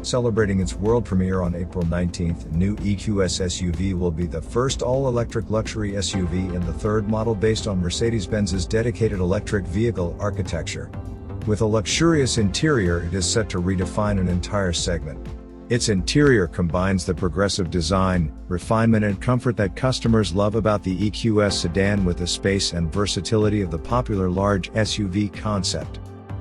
Celebrating its world premiere on April 19th, new EQS SUV will be the first all-electric luxury SUV and the third model based on Mercedes-Benz's dedicated electric vehicle architecture. With a luxurious interior, it is set to redefine an entire segment. Its interior combines the progressive design, refinement and comfort that customers love about the EQS sedan with the space and versatility of the popular large SUV concept.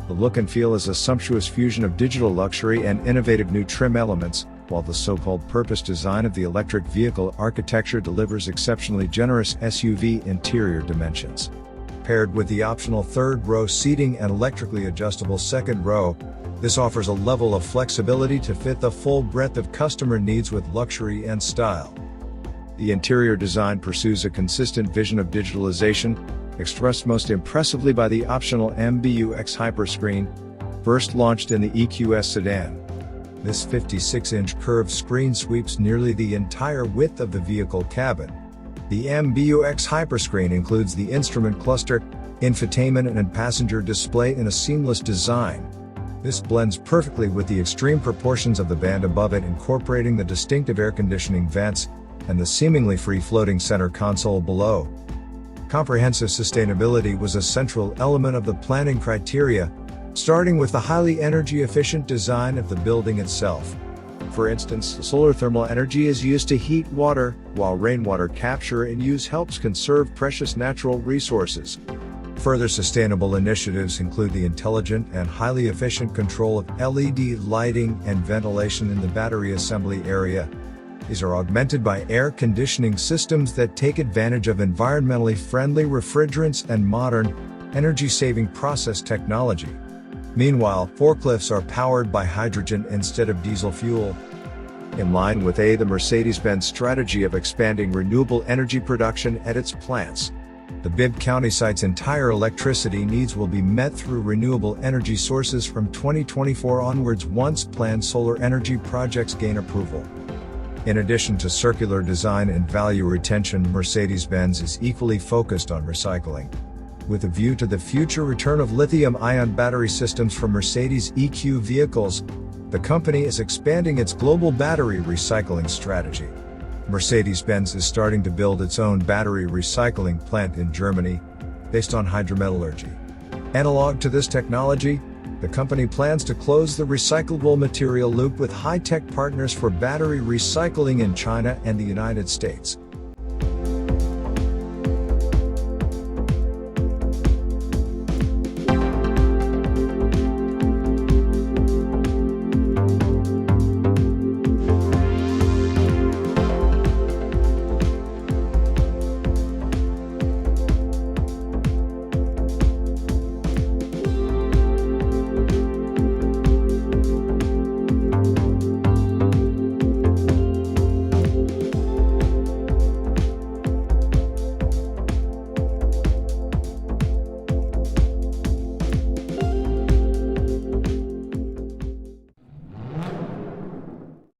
The look and feel is a sumptuous fusion of digital luxury and innovative new trim elements, while the so-called purpose design of the electric vehicle architecture delivers exceptionally generous SUV interior dimensions. Paired with the optional third-row seating and electrically adjustable second row, this offers a level of flexibility to fit the full breadth of customer needs with luxury and style. The interior design pursues a consistent vision of digitalization, expressed most impressively by the optional MBUX Hyperscreen, first launched in the EQS sedan. This 56-inch curved screen sweeps nearly the entire width of the vehicle cabin. The MBUX Hyperscreen includes the instrument cluster, infotainment and passenger display in a seamless design. This blends perfectly with the extreme proportions of the band above it, incorporating the distinctive air conditioning vents and the seemingly free-floating center console below. Comprehensive sustainability was a central element of the planning criteria, starting with the highly energy-efficient design of the building itself. For instance, solar thermal energy is used to heat water, while rainwater capture and use helps conserve precious natural resources. Further sustainable initiatives include the intelligent and highly efficient control of LED lighting and ventilation in the battery assembly area. These are augmented by air conditioning systems that take advantage of environmentally friendly refrigerants and modern, energy-saving process technology. Meanwhile, forklifts are powered by hydrogen instead of diesel fuel. In line with the Mercedes-Benz strategy of expanding renewable energy production at its plants, the Bibb County site's entire electricity needs will be met through renewable energy sources from 2024 onwards once planned solar energy projects gain approval. In addition to circular design and value retention, Mercedes-Benz is equally focused on recycling. With a view to the future return of lithium-ion battery systems for Mercedes EQ vehicles, the company is expanding its global battery recycling strategy. Mercedes-Benz is starting to build its own battery recycling plant in Germany, based on hydrometallurgy. Analog to this technology, the company plans to close the recyclable material loop with high-tech partners for battery recycling in China and the United States.